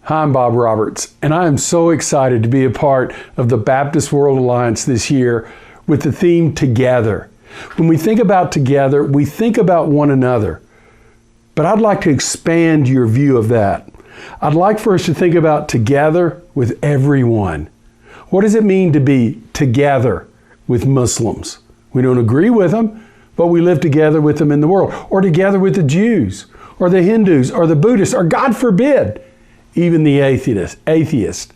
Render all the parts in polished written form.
Hi, I'm Bob Roberts, and I am so excited to be a part of the Baptist World Alliance this year with the theme Together. When we think about together, we think about one another. But I'd like to expand your view of that. I'd like for us to think about together with everyone. What does it mean to be together with Muslims? We don't agree with them, but we live together with them in the world, or together with the Jews, or the Hindus, or the Buddhists, or God forbid, even the atheist.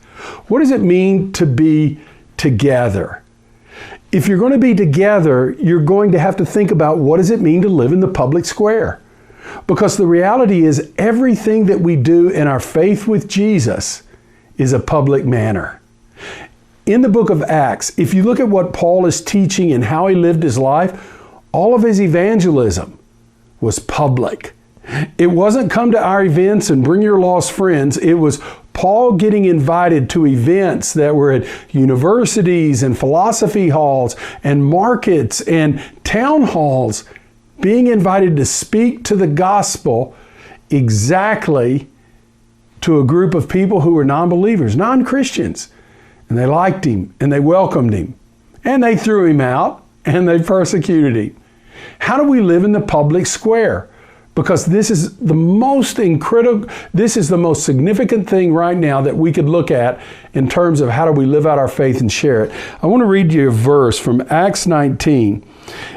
What does it mean to be together? If you're going to be together, you're going to have to think about what does it mean to live in the public square? Because the reality is everything that we do in our faith with Jesus is a public manner. In the book of Acts, if you look at what Paul is teaching and how he lived his life, all of his evangelism was public. It wasn't come to our events and bring your lost friends. It was Paul getting invited to events that were at universities and philosophy halls and markets and town halls, being invited to speak to the gospel exactly to a group of people who were non-believers, non-Christians. And they liked him and they welcomed him and they threw him out and they persecuted him. How do we live in the public square? Because this is the most significant thing right now that we could look at in terms of how do we live out our faith and share it. I want to read you a verse from Acts 19.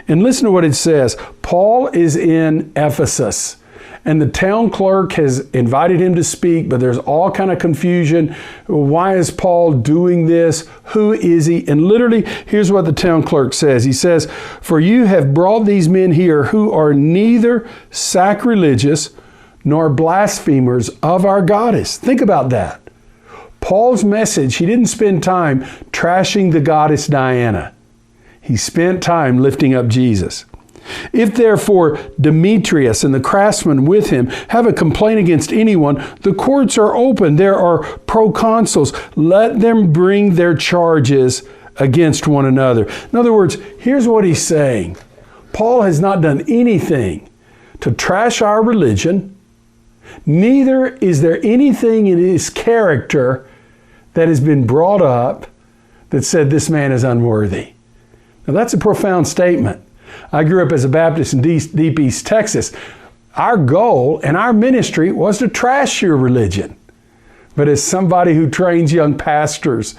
And listen to what it says. Paul is in Ephesus, and the town clerk has invited him to speak, but there's all kind of confusion. Why is Paul doing this? Who is he? And literally, here's what the town clerk says. He says, "For you have brought these men here who are neither sacrilegious nor blasphemers of our goddess." Think about that. Paul's message, he didn't spend time trashing the goddess Diana. He spent time lifting up Jesus. "If therefore Demetrius and the craftsmen with him have a complaint against anyone, the courts are open. There are proconsuls. Let them bring their charges against one another." In other words, here's what he's saying. Paul has not done anything to trash our religion. Neither is there anything in his character that has been brought up that said this man is unworthy. Now that's a profound statement. I grew up as a Baptist in Deep East Texas. Our goal and our ministry was to trash your religion. But as somebody who trains young pastors,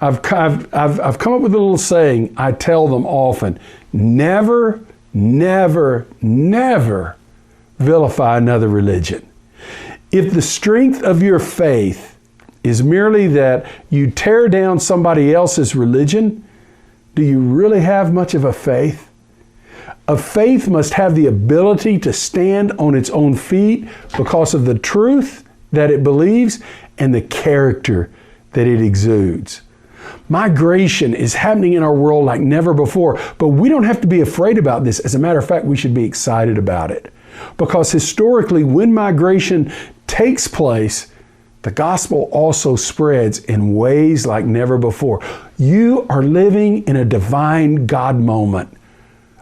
I've come up with a little saying I tell them often: never, never, never vilify another religion. If the strength of your faith is merely that you tear down somebody else's religion, do you really have much of a faith? A faith must have the ability to stand on its own feet because of the truth that it believes and the character that it exudes. Migration is happening in our world like never before, but we don't have to be afraid about this. As a matter of fact, we should be excited about it. Because historically, when migration takes place, the gospel also spreads in ways like never before. You are living in a divine God moment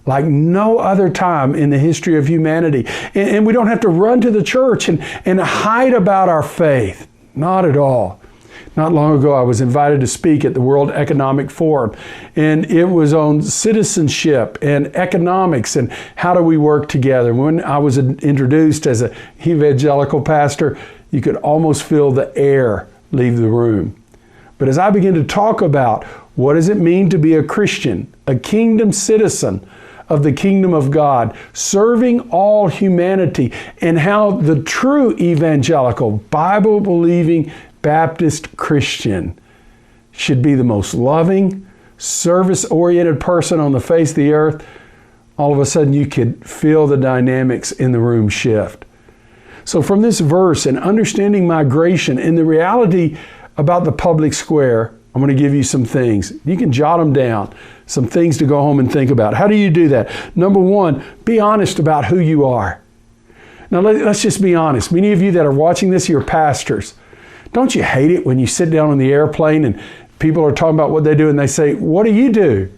like no other time in the history of humanity. And we don't have to run to the church and hide about our faith. Not at all. Not long ago, I was invited to speak at the World Economic Forum, and it was on citizenship and economics and how do we work together. When I was introduced as an evangelical pastor, you could almost feel the air leave the room. But as I began to talk about what does it mean to be a Christian, a kingdom citizen of the kingdom of God, serving all humanity, and how the true evangelical, Bible-believing Baptist Christian should be the most loving, service-oriented person on the face of the earth, all of a sudden you could feel the dynamics in the room shift. So from this verse and understanding migration and the reality about the public square, I'm going to give you some things. You can jot them down, some things to go home and think about. How do you do that? Number one, be honest about who you are. Now let's just be honest. Many of you that are watching this, you're pastors. Don't you hate it when you sit down on the airplane and people are talking about what they do and they say, "What do you do?"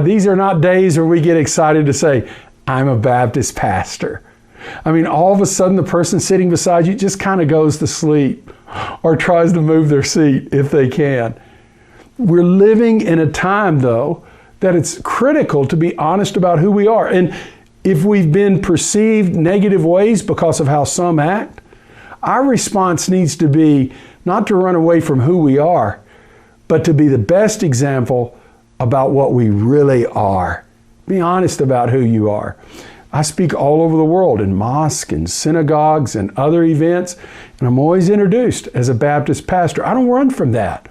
These are not days where we get excited to say, "I'm a Baptist pastor." I mean, all of a sudden the person sitting beside you just kind of goes to sleep or tries to move their seat if they can. We're living in a time, though, that it's critical to be honest about who we are. And if we've been perceived negative ways because of how some act, our response needs to be not to run away from who we are, but to be the best example about what we really are. Be honest about who you are. I speak all over the world in mosques and synagogues and other events, and I'm always introduced as a Baptist pastor. I don't run from that.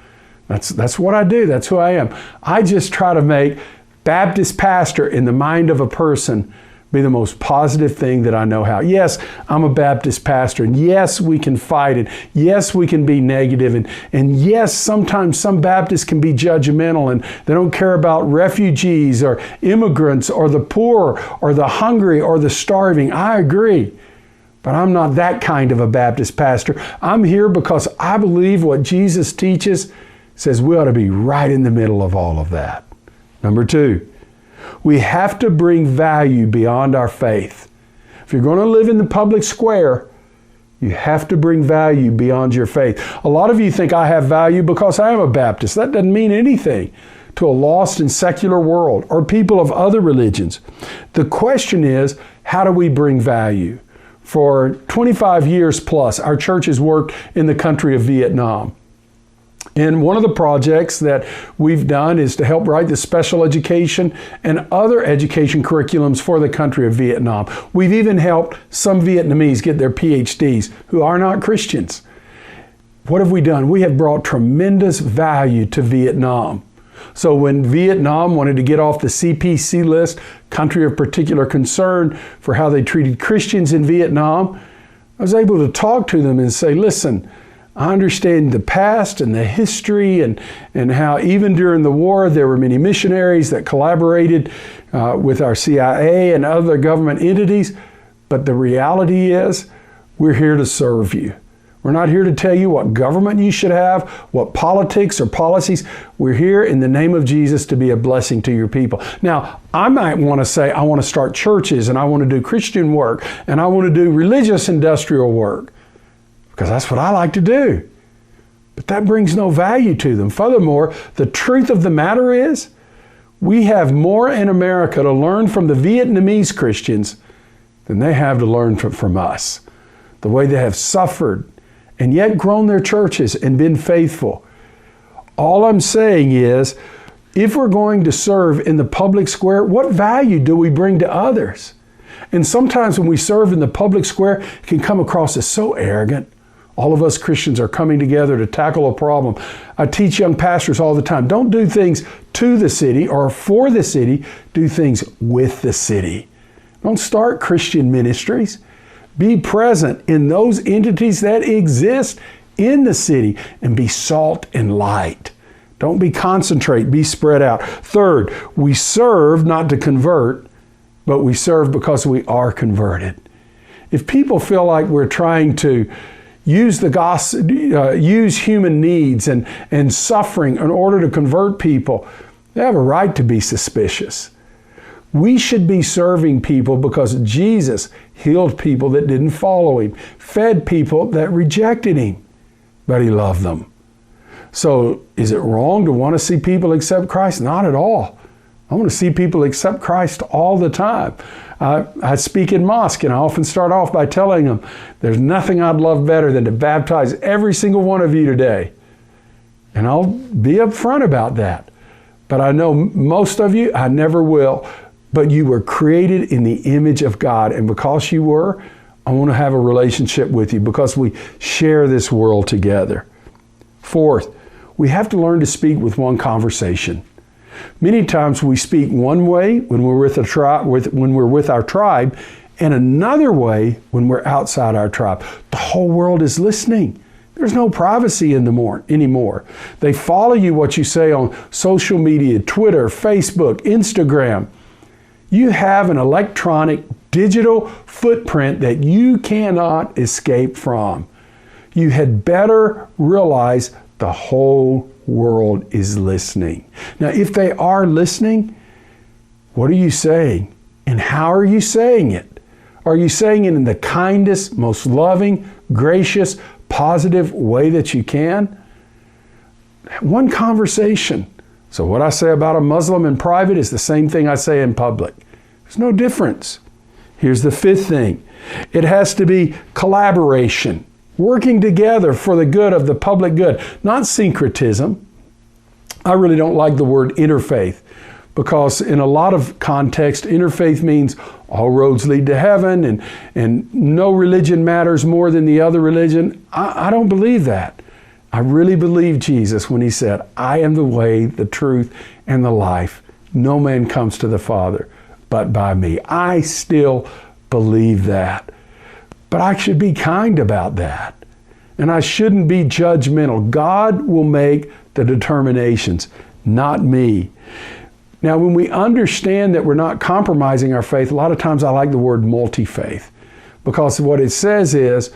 That's what I do. That's who I am. I just try to make Baptist pastor in the mind of a person be the most positive thing that I know how. Yes, I'm a Baptist pastor, and yes, we can fight, and yes, we can be negative, and yes, sometimes some Baptists can be judgmental, and they don't care about refugees or immigrants or the poor or the hungry or the starving. I agree. But I'm not that kind of a Baptist pastor. I'm here because I believe what Jesus teaches says we ought to be right in the middle of all of that. Number 2, we have to bring value beyond our faith. If you're going to live in the public square, you have to bring value beyond your faith. A lot of you think I have value because I am a Baptist. That doesn't mean anything to a lost and secular world or people of other religions. The question is, how do we bring value? For 25 years plus, our church has worked in the country of Vietnam. And one of the projects that we've done is to help write the special education and other education curriculums for the country of Vietnam. We've even helped some Vietnamese get their PhDs who are not Christians. What have we done? We have brought tremendous value to Vietnam. So when Vietnam wanted to get off the CPC list, country of particular concern for how they treated Christians in Vietnam, I was able to talk to them and say, listen, I understand the past and the history and how even during the war there were many missionaries that collaborated with our CIA and other government entities. But the reality is we're here to serve you. We're not here to tell you what government you should have, what politics or policies. We're here in the name of Jesus to be a blessing to your people. Now, I might want to say I want to start churches and I want to do Christian work and I want to do religious industrial work, because that's what I like to do. But that brings no value to them. Furthermore, the truth of the matter is, we have more in America to learn from the Vietnamese Christians than they have to learn from us. The way they have suffered and yet grown their churches and been faithful. All I'm saying is, if we're going to serve in the public square, what value do we bring to others? And sometimes when we serve in the public square, it can come across as so arrogant. All of us Christians are coming together to tackle a problem. I teach young pastors all the time, don't do things to the city or for the city, do things with the city. Don't start Christian ministries. Be present in those entities that exist in the city and be salt and light. Don't be concentrate, be spread out. Third, we serve not to convert, but we serve because we are converted. If people feel like we're trying to use the gospel, use human needs and suffering in order to convert people, they have a right to be suspicious. We should be serving people because Jesus healed people that didn't follow him, fed people that rejected him, but he loved them. So is it wrong to want to see people accept Christ? Not at all. I want to see people accept Christ all the time. I speak in mosque, and I often start off by telling them, there's nothing I'd love better than to baptize every single one of you today. And I'll be upfront about that. But I know most of you, I never will. But you were created in the image of God. And because you were, I want to have a relationship with you because we share this world together. Fourth, we have to learn to speak with one conversation. Many times we speak one way when we're with our tribe, and another way when we're outside our tribe. The whole world is listening. There's no privacy anymore. They follow you what you say on social media, Twitter, Facebook, Instagram. You have an electronic digital footprint that you cannot escape from. You had better realize the whole world is listening. Now, if they are listening, what are you saying? And how are you saying it? Are you saying it in the kindest, most loving, gracious, positive way that you can? One conversation. So what I say about a Muslim in private is the same thing I say in public. There's no difference. Here's the fifth thing. It has to be collaboration, working together for the good of the public good, not syncretism. I really don't like the word interfaith because in a lot of context, interfaith means all roads lead to heaven and no religion matters more than the other religion. I don't believe that. I really believe Jesus when he said, I am the way, the truth, and the life. No man comes to the Father but by me. I still believe that. But I should be kind about that. And I shouldn't be judgmental. God will make the determinations, not me. Now, when we understand that we're not compromising our faith, a lot of times I like the word multi-faith, because what it says is,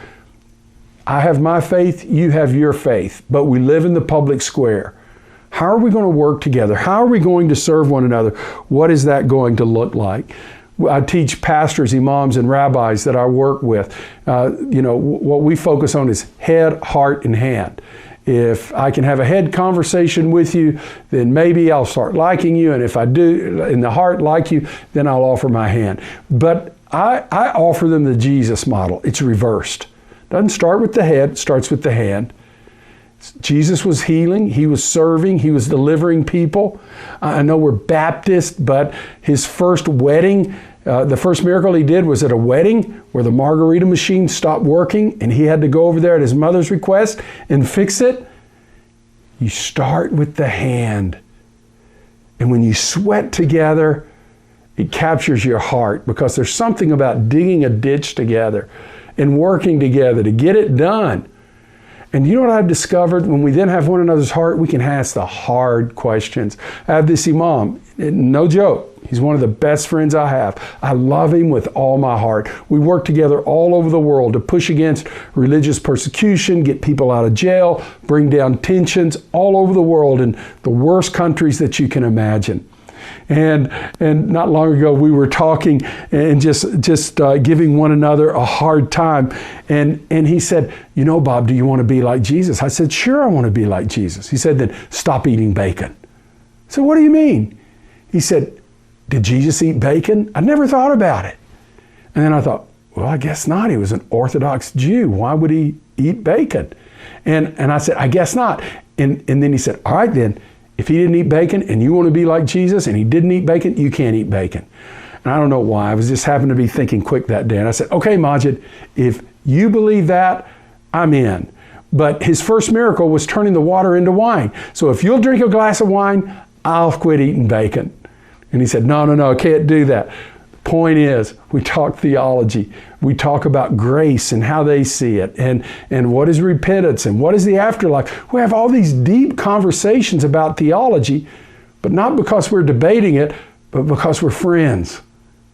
I have my faith, you have your faith, but we live in the public square. How are we going to work together? How are we going to serve one another? What is that going to look like? I teach pastors, imams, and rabbis that I work with. What we focus on is head, heart, and hand. If I can have a head conversation with you, then maybe I'll start liking you. And if I do, in the heart, like you, then I'll offer my hand. But I offer them the Jesus model. It's reversed. Doesn't start with the head, it starts with the hand. Jesus was healing, he was serving, he was delivering people. I know we're Baptist, but his first wedding, the first miracle he did was at a wedding where the margarita machine stopped working and he had to go over there at his mother's request and fix it. You start with the hand. And when you sweat together, it captures your heart, because there's something about digging a ditch together and working together to get it done. And you know what I've discovered? When we then have one another's heart, we can ask the hard questions. I have this imam, no joke. He's one of the best friends I have. I love him with all my heart. We work together all over the world to push against religious persecution, get people out of jail, bring down tensions all over the world in the worst countries that you can imagine. And not long ago, we were talking and just giving one another a hard time. And he said, you know, Bob, do you want to be like Jesus? I said, sure, I want to be like Jesus. He said, then stop eating bacon. I said, what do you mean? He said, did Jesus eat bacon? I never thought about it. And then I thought, well, I guess not. He was an Orthodox Jew. Why would he eat bacon? And I said, I guess not. And then he said, all right, then. If he didn't eat bacon and you want to be like Jesus and he didn't eat bacon, you can't eat bacon. And I don't know why. I was just happened to be thinking quick that day. And I said, okay, Majid, if you believe that, I'm in. But his first miracle was turning the water into wine. So if you'll drink a glass of wine, I'll quit eating bacon. And he said, no, I can't do that. Point is, we talk theology. We talk about grace and how they see it, and what is repentance, and what is the afterlife. We have all these deep conversations about theology, but not because we're debating it, but because we're friends,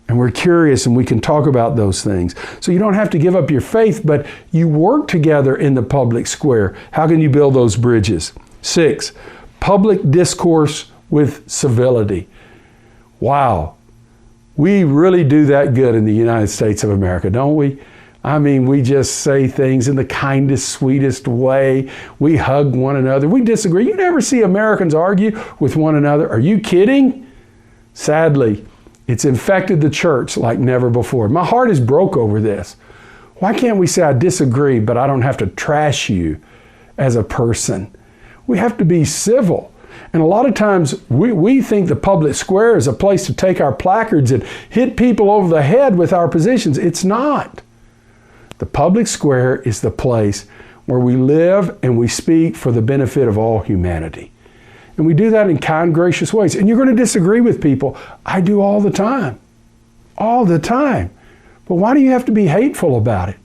and we're curious, and we can talk about those things. So you don't have to give up your faith, but you work together in the public square. How can you build those bridges? 6, public discourse with civility. Wow. We really do that good in the United States of America, don't we? I mean, we just say things in the kindest, sweetest way. We hug one another. We disagree. You never see Americans argue with one another. Are you kidding? Sadly, it's infected the church like never before. My heart is broke over this. Why can't we say I disagree, but I don't have to trash you as a person? We have to be civil. And a lot of times we think the public square is a place to take our placards and hit people over the head with our positions. It's not. The public square is the place where we live and we speak for the benefit of all humanity. And we do that in kind, gracious ways. And you're going to disagree with people. I do all the time. All the time. But why do you have to be hateful about it?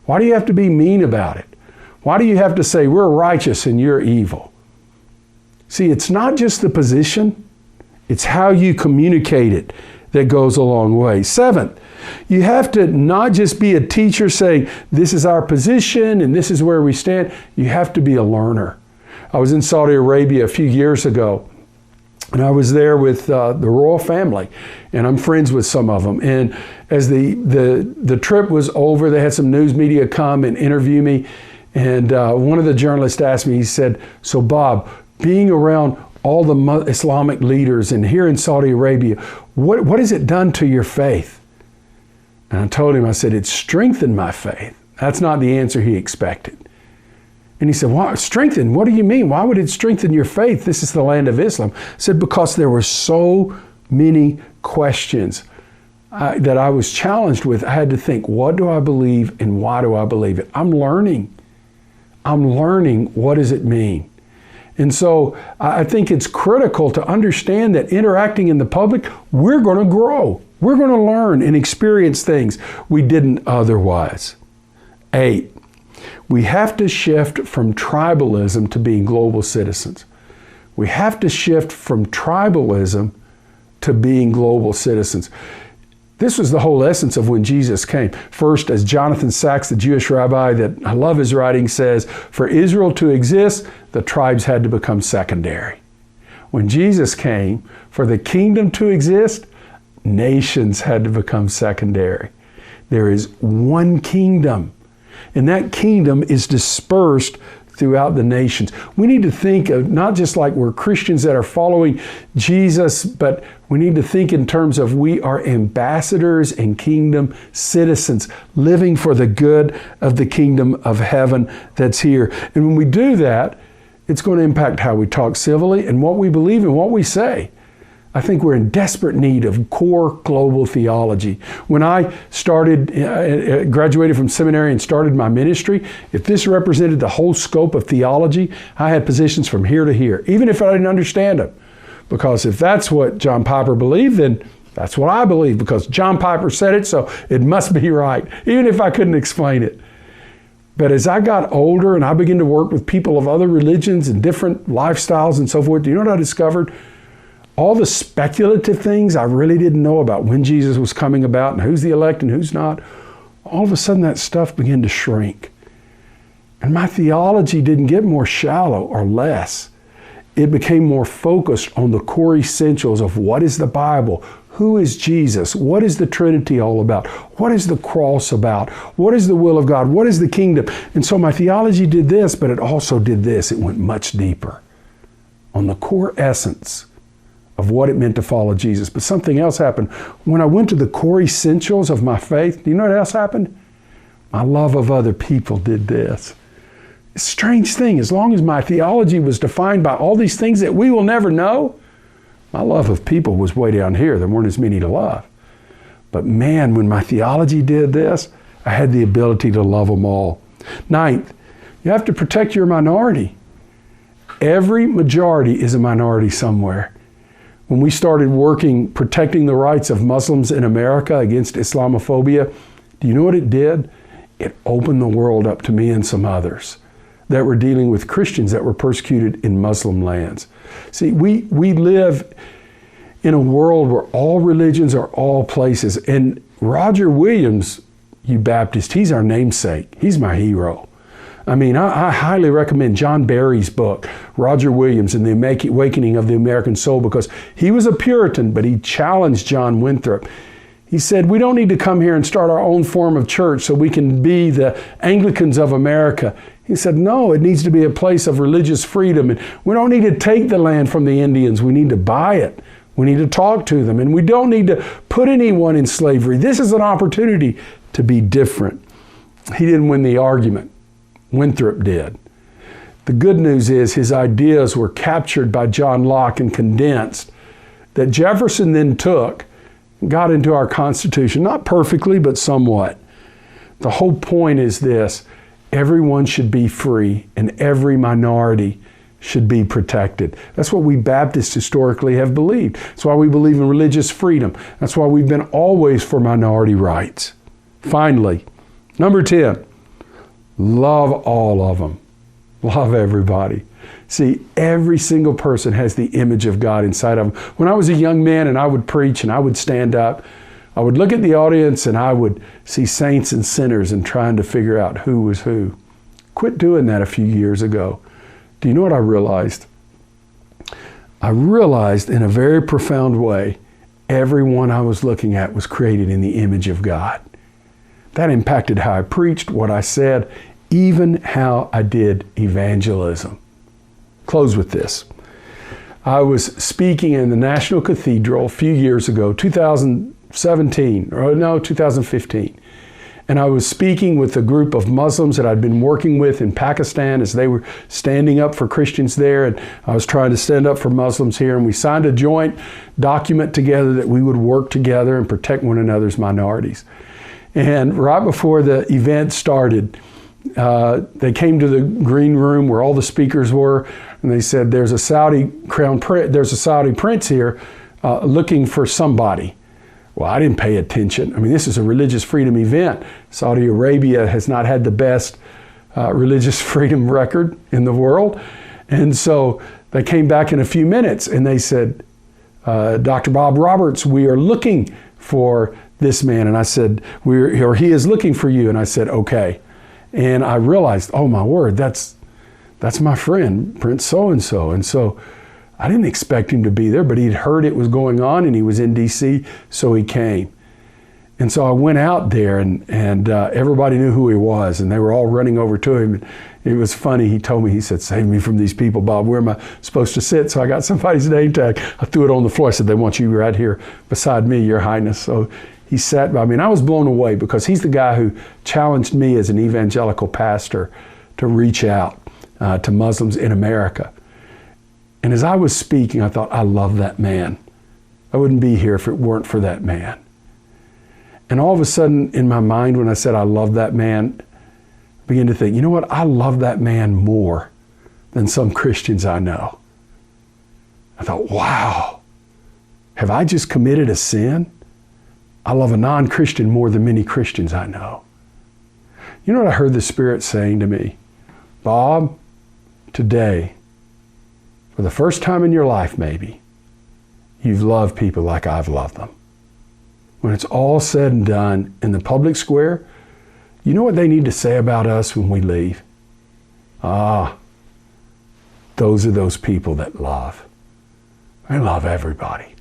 Why do you have to be mean about it? Why do you have to say we're righteous and you're evil? See, it's not just the position, it's how you communicate it that goes a long way. 7th, you have to not just be a teacher saying, this is our position and this is where we stand. You have to be a learner. I was in Saudi Arabia a few years ago, And I was there with the royal family, and I'm friends with some of them. And as the trip was over, they had some news media come and interview me. And one of the journalists asked me, he said, "So Bob, being around all the Islamic leaders and here in Saudi Arabia, what has it done to your faith?" And I told him, I said, "It strengthened my faith." That's not the answer he expected. And he said, "Why strengthen? What do you mean? Why would it strengthen your faith? This is the land of Islam." I said, "Because there were so many questions that I was challenged with. I had to think, what do I believe and why do I believe it? I'm learning. What does it mean?" And so I think it's critical to understand that interacting in the public, we're going to grow. We're going to learn and experience things we didn't otherwise. 8. We have to shift from tribalism to being global citizens. We have to shift from tribalism to being global citizens. This was the whole essence of when Jesus came. First, as Jonathan Sacks, the Jewish rabbi that I love his writing, says, for Israel to exist, the tribes had to become secondary. When Jesus came, for the kingdom to exist, nations had to become secondary. There is one kingdom, and that kingdom is dispersed throughout the nations. We need to think of not just like we're Christians that are following Jesus, but we need to think in terms of we are ambassadors and kingdom citizens living for the good of the kingdom of heaven that's here. And when we do that, it's going to impact how we talk civilly and what we believe and what we say. I think we're in desperate need of core global theology. When I graduated from seminary and started my ministry, if this represented the whole scope of theology, I had positions from here to here, even if I didn't understand them. Because if that's what John Piper believed, then that's what I believe, because John Piper said it, so it must be right, even if I couldn't explain it. But as I got older and I began to work with people of other religions and different lifestyles and so forth, do you know what I discovered? All the speculative things I really didn't know about when Jesus was coming about and who's the elect and who's not, all of a sudden that stuff began to shrink. And my theology didn't get more shallow or less. It became more focused on the core essentials of what is the Bible, who is Jesus, what is the Trinity all about, what is the cross about, what is the will of God, what is the kingdom. And so my theology did this, but it also did this. It went much deeper on the core essence of what it meant to follow Jesus. But something else happened. When I went to the core essentials of my faith, do you know what else happened? My love of other people did this. It's a strange thing. As long as my theology was defined by all these things that we will never know, my love of people was way down here. There weren't as many to love. But man, when my theology did this, I had the ability to love them all. 9th, you have to protect your minority. Every majority is a minority somewhere. When we started working, protecting the rights of Muslims in America against Islamophobia, do you know what it did? It opened the world up to me and some others that were dealing with Christians that were persecuted in Muslim lands. See, we live in a world where all religions are all places. And Roger Williams, you Baptist, he's our namesake. He's my hero. I mean, I highly recommend John Barry's book, Roger Williams and the Awakening of the American Soul, because he was a Puritan, but he challenged John Winthrop. He said, we don't need to come here and start our own form of church so we can be the Anglicans of America. He said, no, it needs to be a place of religious freedom. And we don't need to take the land from the Indians. We need to buy it. We need to talk to them. And we don't need to put anyone in slavery. This is an opportunity to be different. He didn't win the argument. Winthrop did. The good news is his ideas were captured by John Locke and condensed, that Jefferson then took and got into our Constitution, not perfectly, but somewhat. The whole point is this: everyone should be free and every minority should be protected. That's what we Baptists historically have believed. That's why we believe in religious freedom. That's why we've been always for minority rights. Finally, number 10. Love all of them. Love everybody. See, every single person has the image of God inside of them. When I was a young man and I would preach and I would stand up, I would look at the audience and I would see saints and sinners and trying to figure out who was who. Quit doing that a few years ago. Do you know what I realized? I realized in a very profound way, everyone I was looking at was created in the image of God. That impacted how I preached, what I said, even how I did evangelism. Close with this. I was speaking in the National Cathedral a few years ago, 2015. And I was speaking with a group of Muslims that I'd been working with in Pakistan as they were standing up for Christians there. And I was trying to stand up for Muslims here. And we signed a joint document together that we would work together and protect one another's minorities. And right before the event started, they came to the green room where all the speakers were, and they said, there's a Saudi prince here looking for somebody. Well, I didn't pay attention. I mean, this is a religious freedom event. Saudi Arabia has not had the best religious freedom record in the world. And so they came back in a few minutes and they said, Dr. Bob Roberts, we are looking for this man. And I said, he is looking for you. And I said, okay. And I realized, oh my word, that's my friend, Prince so-and-so. And so I didn't expect him to be there, but he'd heard it was going on and he was in DC, so he came. And so I went out there and everybody knew who he was and they were all running over to him. And it was funny, he told me, he said, save me from these people, Bob, where am I supposed to sit? So I got somebody's name tag, I threw it on the floor, I said, they want you right here beside me, Your Highness. So he sat by me and I was blown away because he's the guy who challenged me as an evangelical pastor to reach out to Muslims in America. And as I was speaking, I thought, I love that man. I wouldn't be here if it weren't for that man. And all of a sudden in my mind, when I said I love that man, I began to think, you know what? I love that man more than some Christians I know. I thought, wow, have I just committed a sin? I love a non-Christian more than many Christians I know. You know what I heard the Spirit saying to me? Bob, today, for the first time in your life maybe, you've loved people like I've loved them. When it's all said and done in the public square, you know what they need to say about us when we leave? Those are those people that love. They love everybody.